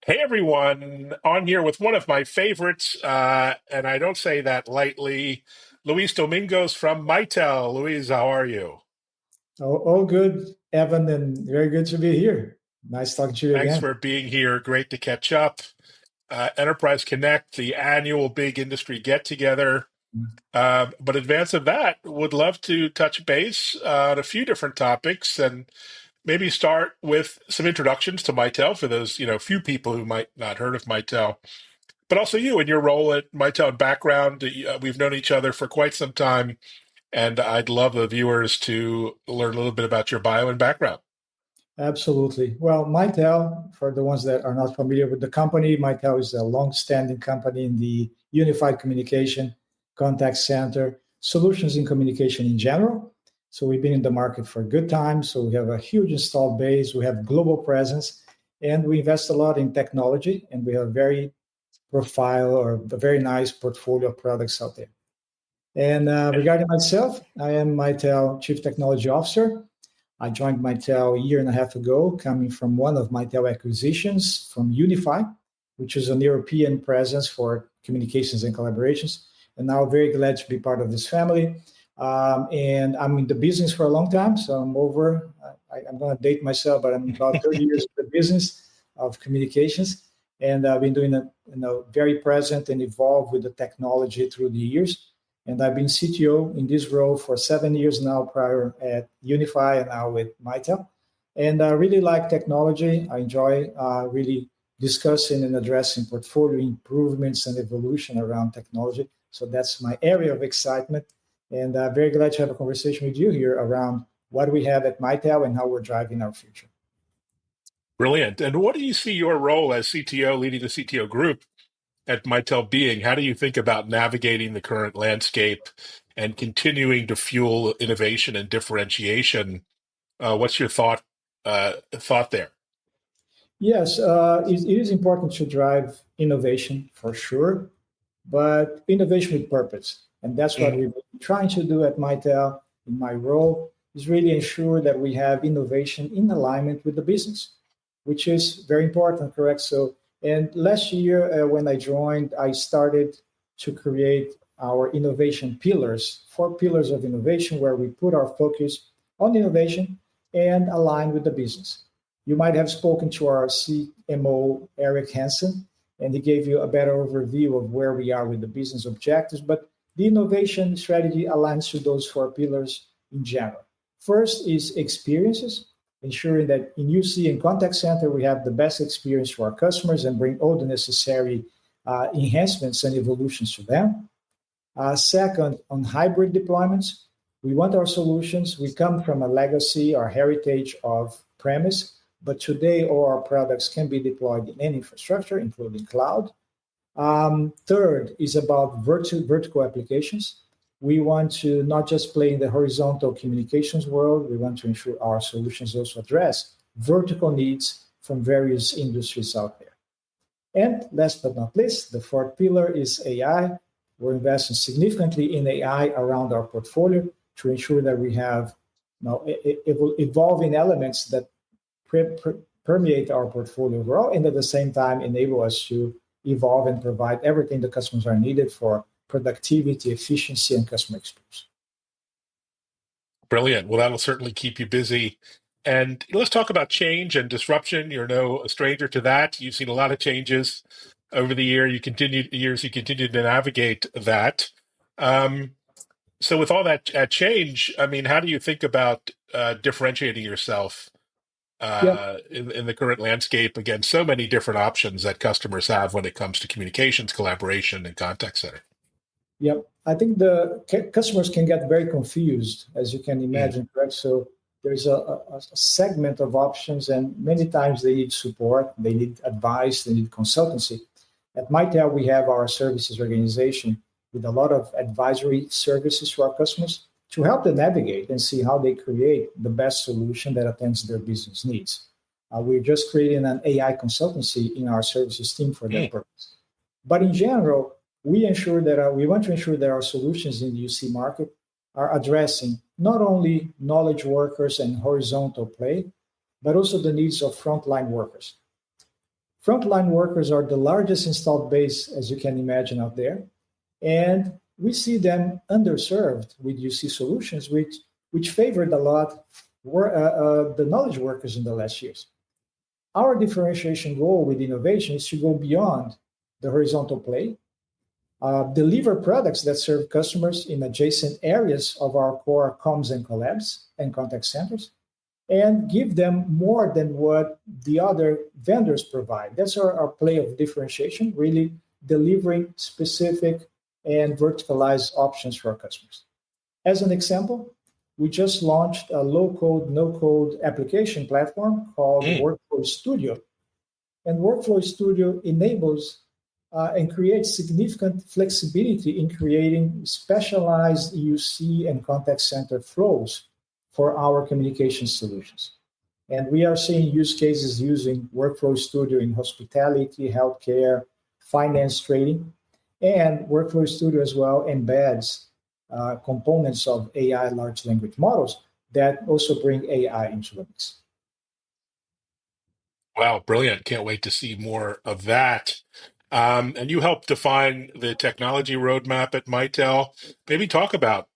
Hey everyone, on here with one of my favorites, and I don't say that lightly, Luis Domingos from Mitel. Luis, how are you? All good, Evan, and very good to be here. Nice talking to you Thanks again. for being here. Great to catch up. Enterprise Connect, the annual big industry get together. But advance of that, would love to touch base on a few different topics and maybe start with some introductions to Mitel for those, few people who might not heard of Mitel. But also you and your role at Mitel and background. We've known each other for quite some time, and I'd love the viewers to learn a little bit about your bio and background. Absolutely. Well, Mitel, for the ones that are not familiar with the company, Mitel is a long-standing company in the unified communication, contact center, solutions in communication in general. So we've been in the market for a good time. So we have a huge installed base. We have global presence, and we invest a lot in technology, and we have a very profile or a very nice portfolio of products out there. And And regarding myself, I am Mitel Chief Technology Officer. I joined Mitel a year and a half ago, coming from one of Mitel acquisitions from Unify, which is an European presence for communications and collaborations. And now very glad to be part of this family. And I'm in the business for a long time, so I'm going to date myself, but I'm about 30 years in the business of communications. And I've been doing it, very present and evolved with the technology through the years. And I've been CTO in this role for 7 years now, prior at Unify and now with Mitel. And I really like technology. I enjoy really discussing and addressing portfolio improvements and evolution around technology. So that's my area of excitement. And I'm very glad to have a conversation with you here around what we have at Mitel and how we're driving our future. brilliant. And what do you see your role as CTO, leading the CTO group at Mitel being? How do you think about navigating the current landscape and continuing to fuel innovation and differentiation? What's your thought there? Yes, it is important to drive innovation for sure, but innovation with purpose. And that's what Mhm. we've been trying to do at Mitel in my role, is really ensure that we have innovation in alignment with the business, which is very important, correct? So, and last year when I joined, I started to create our innovation pillars, 4 pillars of innovation, where we put our focus on innovation and align with the business. You might have spoken to our CMO, Eric Hansen, and he gave you a better overview of where we are with the business objectives. But the innovation strategy aligns to those 4 pillars in general. First is experiences, ensuring that in UC and contact center, we have the best experience for our customers and bring all the necessary enhancements and evolutions to them. Second, on hybrid deployments, we want our solutions. We come from a legacy or heritage of premise, but today all our products can be deployed in any infrastructure, including cloud. Third is about vertical applications. We want to not just play in the horizontal communications world, we want to ensure our solutions also address vertical needs from various industries out there. And last but not least, the 4th pillar is AI. We're investing significantly in AI around our portfolio to ensure that we have evolving elements that permeate our portfolio overall, and at the same time enable us to evolve and provide everything the customers are needed for productivity, efficiency, and customer experience. Brilliant. Well, that'll certainly keep you busy. And let's talk about change and disruption. You're no stranger to that. You've seen a lot of changes over the years. You continue to navigate that. Um, so, with all that change, I mean, how do you think about differentiating yourself Yep. in the current landscape against so many different options that customers have when it comes to communications, collaboration, and contact center? Yep. I think the customers can get very confused, as you can Mm, imagine, correct? So there's a segment of options, and many times they need support, they need advice, they need consultancy. At Mitel, we have our services organization with a lot of advisory services to our customers to help them navigate and see how they create the best solution that attends their business needs. We're just creating an AI consultancy in our services team for that mm. purpose. But in general, we want to ensure that our solutions in the UC market are addressing not only knowledge workers and horizontal play, but also the needs of frontline workers. Frontline workers are the largest installed base, as you can imagine, out there. And we see them underserved with UC solutions, which favored a lot the knowledge workers in the last years. Our differentiation goal with innovation is to go beyond the horizontal play, deliver products that serve customers in adjacent areas of our core comms and collabs and contact centers, and give them more than what the other vendors provide. That's our play of differentiation, really delivering specific and verticalized options for our customers. As an example, we just launched a low-code, no-code application platform called Workflow Studio. And Workflow Studio enables and creates significant flexibility in creating specialized UC and contact center flows for our communication solutions. And we are seeing use cases using Workflow Studio in hospitality, healthcare, finance, trading, and Workflow Studio as well embeds components of AI large language models that also bring AI into the mix. Wow, brilliant. Can't wait to see more of that. And you helped define the technology roadmap at Mitel. Maybe talk about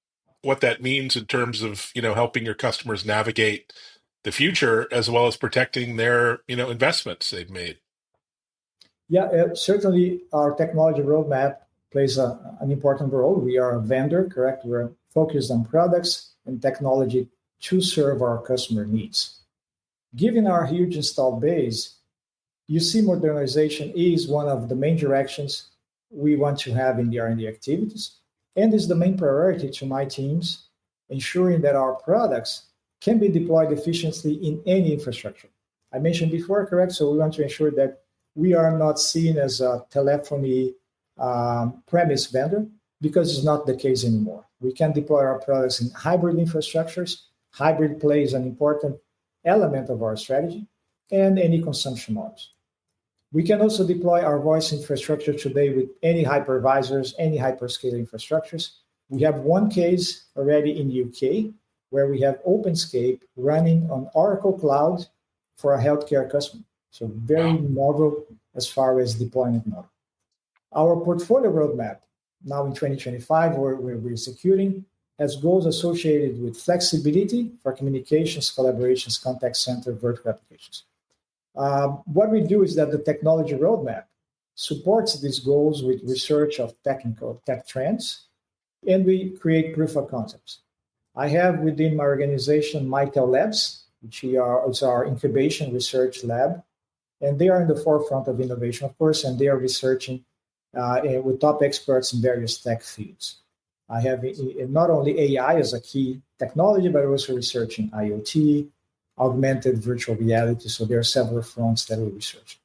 what that means in terms of, helping your customers navigate the future as well as protecting their, investments they've made. Yeah, certainly our technology roadmap plays an important role. We are a vendor, correct? We're focused on products and technology to serve our customer needs. Given our huge installed base, UC modernization is one of the main directions we want to have in the R&D activities, and is the main priority to my teams, ensuring that our products can be deployed efficiently in any infrastructure. I mentioned before, correct? So we want to ensure that we are not seen as a telephony premise vendor, because it's not the case anymore. We can deploy our products in hybrid infrastructures. Hybrid plays an important element of our strategy, and any consumption models. We can also deploy our voice infrastructure today with any hypervisors, any hyperscale infrastructures. We have one case already in the UK where we have OpenScape running on Oracle Cloud for a healthcare customer. So very novel as far as deployment model. Our portfolio roadmap, now in 2025, where we're executing, has goals associated with flexibility for communications, collaborations, contact center, vertical applications. What we do is that the technology roadmap supports these goals with research of technical tech trends, and we create proof of concepts. I have within my organization Mitel Labs, which is our incubation research lab, and they are in the forefront of innovation, of course, and they are researching with top experts in various tech fields. I have not only AI as a key technology, but also researching IoT, augmented virtual reality. So there are several fronts that we research.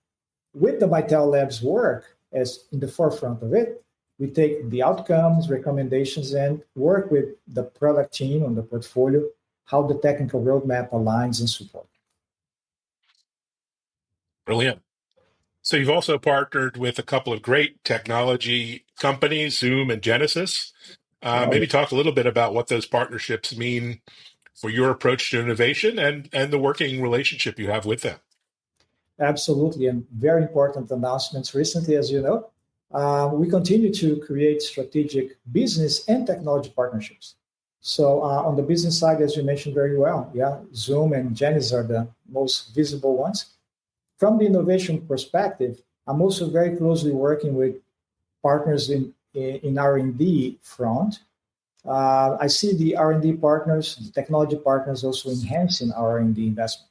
With the Mitel Labs work as in the forefront of it, we take the outcomes, recommendations, and work with the product team on the portfolio, how the technical roadmap aligns and support. Brilliant. So you've also partnered with a couple of great technology companies, Zoom and Genesys. Maybe talk a little bit about what those partnerships mean for your approach to innovation and the working relationship you have with them. Absolutely, and very important announcements recently, as you know. We continue to create strategic business and technology partnerships. So on the business side, as you mentioned very well, Zoom and Genesys are the most visible ones. From the innovation perspective, I'm also very closely working with partners in R&D front. I see the R&D partners, the technology partners also enhancing our R&D investment.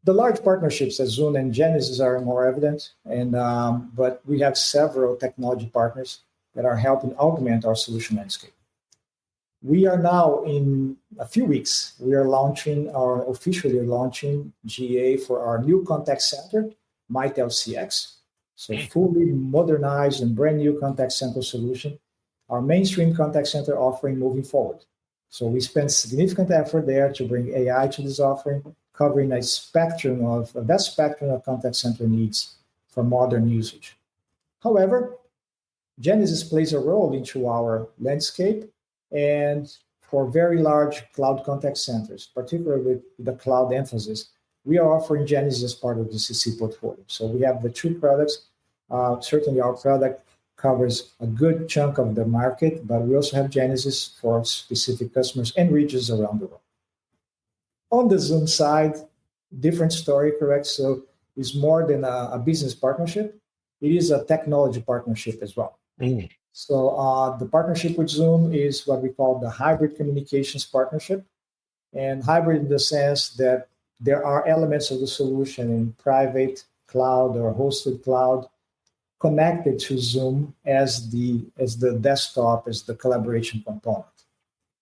The large partnerships as Zoom and Genesys are more evident, but we have several technology partners that are helping augment our solution landscape. We are now, in a few weeks, we are officially launching GA for our new contact center, Mitel CX. So fully modernized and brand new contact center solution, our mainstream contact center offering moving forward. So we spent significant effort there to bring AI to this offering, covering a vast spectrum of contact center needs for modern usage. However, Genesys plays a role into our landscape and for very large cloud contact centers, particularly with the cloud emphasis. we are offering Genesis as part of the CC portfolio. So we have the two products. Certainly, our product covers a good chunk of the market, but we also have Genesis for specific customers and regions around the world. On the Zoom side, different story, correct? So it's more than a business partnership. It is a technology partnership as well. Mm. So the partnership with Zoom is what we call the hybrid communications partnership. And hybrid in the sense that there are elements of the solution in private cloud or hosted cloud connected to Zoom as the desktop, as the collaboration component.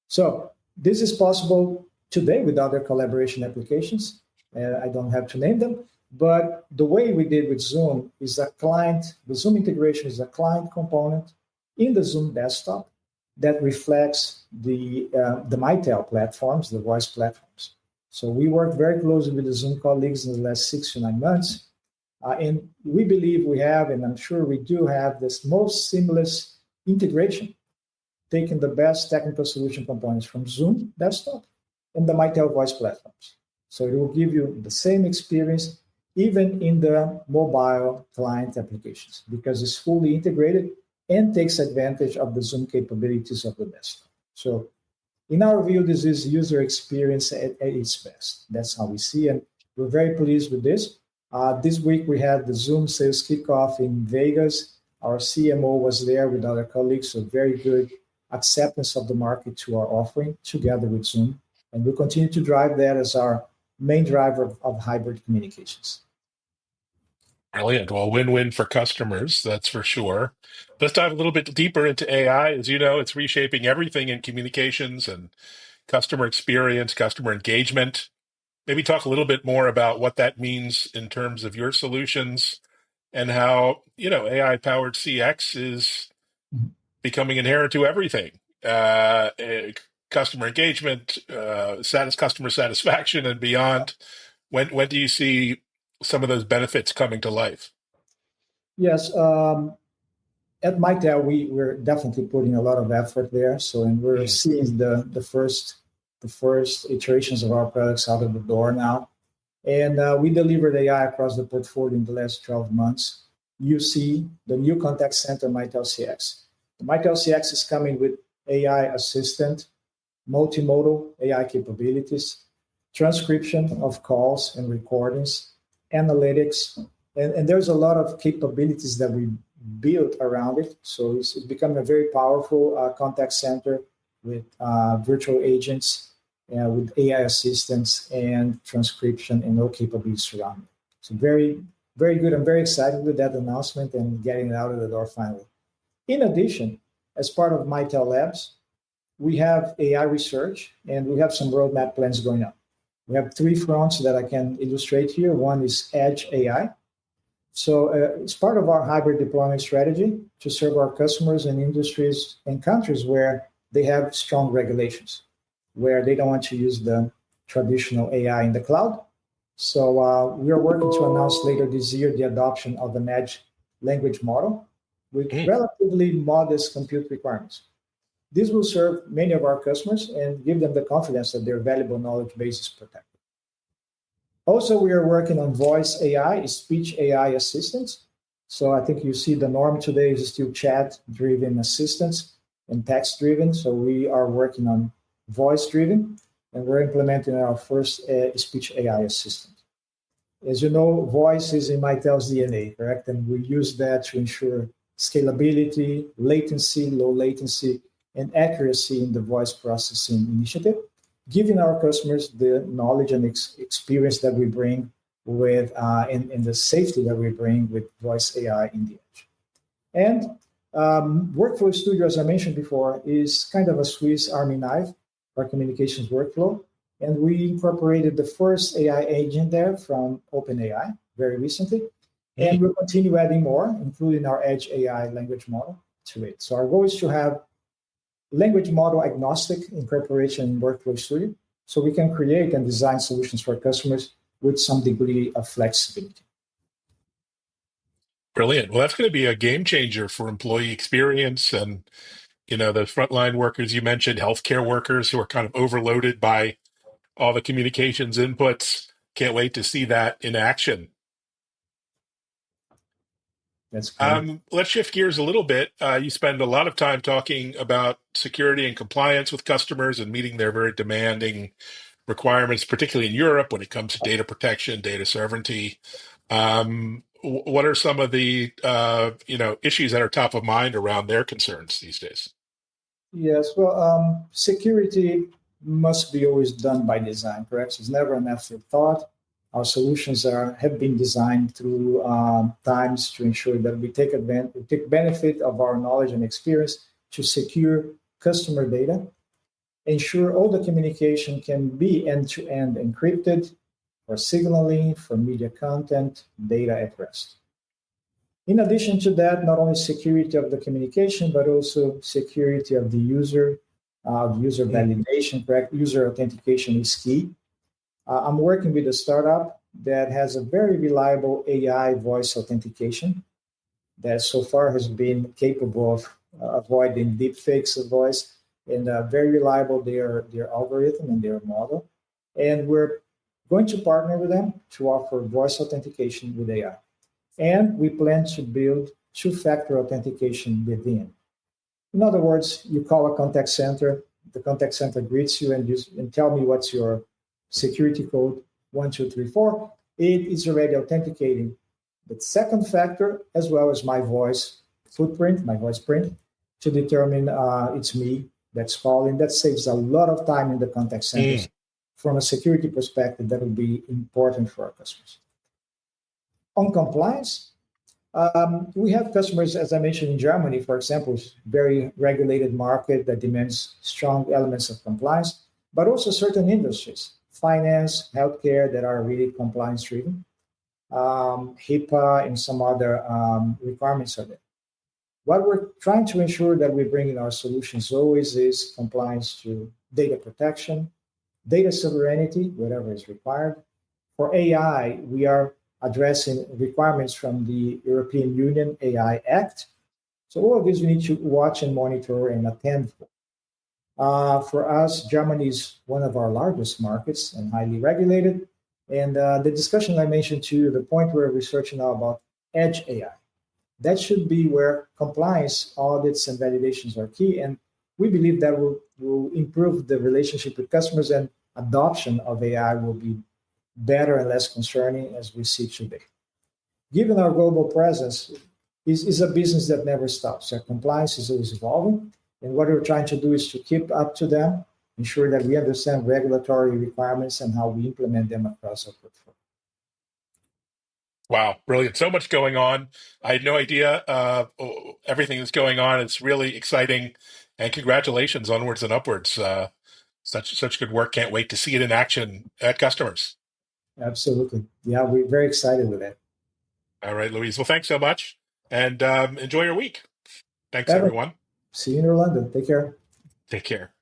So this is possible today with other collaboration applications. I don't have to name them, but the way we did with Zoom is a client, the Zoom integration is a client component in the Zoom desktop that reflects the Mitel platforms, the voice platforms. So we worked very closely with the Zoom colleagues in the last 6 to 9 months. And we believe we have, and I'm sure we do have, this most seamless integration, taking the best technical solution components from Zoom desktop and the Mitel voice platforms. So it will give you the same experience even in the mobile client applications because it's fully integrated and takes advantage of the Zoom capabilities of the desktop. So in our view, this is user experience at its best. That's how we see, and we're very pleased with this. This week, we had the Zoom sales kickoff in Vegas. Our CMO was there with other colleagues, so very good acceptance of the market to our offering together with Zoom. And we'll continue to drive that as our main driver of hybrid communications. Brilliant. Well, win-win for customers, that's for sure. Let's dive a little bit deeper into AI. As you know, it's reshaping everything in communications and customer experience, customer engagement. Maybe talk a little bit more about what that means in terms of your solutions and how, AI-powered CX is becoming inherent to everything. Customer engagement, customer satisfaction, and beyond. When do you see some of those benefits coming to life? Yes, at Mitel, we're definitely putting a lot of effort there. So, and we're seeing the first iterations of our products out of the door now. And we delivered AI across the portfolio in the last 12 months. You see the new contact center, Mitel CX. The Mitel CX is coming with AI assistant, multimodal AI capabilities, transcription of calls and recordings, analytics, and there's a lot of capabilities that we built around it. So it's become a very powerful contact center with virtual agents, with AI assistants and transcription and all capabilities around it. So very, very good. I'm very excited with that announcement and getting it out of the door finally. In addition, as part of Mitel Labs, we have AI research and we have some roadmap plans going on. We have 3 fronts that I can illustrate here. One is Edge AI. So it's part of our hybrid deployment strategy to serve our customers in industries and countries where they have strong regulations, where they don't want to use the traditional AI in the cloud. So we are working to announce later this year the adoption of an Edge language model with relatively modest compute requirements. This will serve many of our customers and give them the confidence that their valuable knowledge base is protected. Also, we are working on voice AI, speech AI assistants. So I think you see the norm today is still chat-driven assistants and text-driven. So we are working on voice-driven, and we're implementing our first speech AI assistant. As you know, voice is in Mitel's DNA, correct? And we use that to ensure scalability, latency, low latency, and accuracy in the voice processing initiative, giving our customers the knowledge and experience that we bring with, and the safety that we bring with voice AI in the edge. And Workflow Studio, as I mentioned before, is kind of a Swiss Army knife for communications workflow. And we incorporated the first AI agent there from OpenAI very recently. And we'll continue adding more, including our Edge AI language model to it. So our goal is to have language model agnostic incorporation in Workflow Studio so we can create and design solutions for customers with some degree of flexibility. Brilliant. Well, that's going to be a game changer for employee experience and, the frontline workers you mentioned, healthcare workers who are kind of overloaded by all the communications inputs. Can't wait to see that in action. That's great. Let's shift gears a little bit. You spend a lot of time talking about security and compliance with customers and meeting their very demanding requirements, particularly in Europe when it comes to data protection, data sovereignty. What are some of the issues that are top of mind around their concerns these days? Yes, well, security must be always done by design, correct? So it's never an afterthought. Our solutions have been designed through times to ensure that we take benefit of our knowledge and experience to secure customer data, ensure all the communication can be end-to-end encrypted for signaling, for media content, data at rest. In addition to that, not only security of the communication, but also security of the user validation, correct? User authentication is key. I'm working with a startup that has a very reliable AI voice authentication that so far has been capable of avoiding deepfakes of voice and very reliable their algorithm and their model. And we're going to partner with them to offer voice authentication with AI. And we plan to build two-factor authentication within. In other words, you call a contact center, the contact center greets you and tell me what's your security code, 1234. It is already authenticating the second factor as well as my voice footprint, my voice print, to determine it's me that's calling. That saves a lot of time in the contact centers. From a security perspective, that will be important for our customers. On compliance, we have customers, as I mentioned, in Germany, for example, very regulated market that demands strong elements of compliance, but also certain industries, finance, healthcare, that are really compliance-driven. HIPAA and some other requirements are there. What we're trying to ensure that we bring in our solutions always is compliance to data protection, data sovereignty, whatever is required. For AI, we are addressing requirements from the European Union AI Act. So all of these we need to watch and monitor and attend for. For us, Germany is one of our largest markets and highly regulated. And the discussion I mentioned to you, the point we're researching now about edge AI, that should be where compliance audits and validations are key. And we believe that will improve the relationship with customers, and adoption of AI will be better and less concerning as we see today. Given our global presence, is a business that never stops. Our compliance is always evolving, and what we're trying to do is to keep up to them, ensure that we understand regulatory requirements and how we implement them across our portfolio. Wow, brilliant. So much going on. I had no idea everything that's going on. It's really exciting. And congratulations, onwards and upwards. Such good work. Can't wait to see it in action at customers. Absolutely. Yeah, we're very excited with it. All right, Luiz. Well, thanks so much. And enjoy your week. Thanks, Evan, everyone. see you in Orlando. Take care. Take care.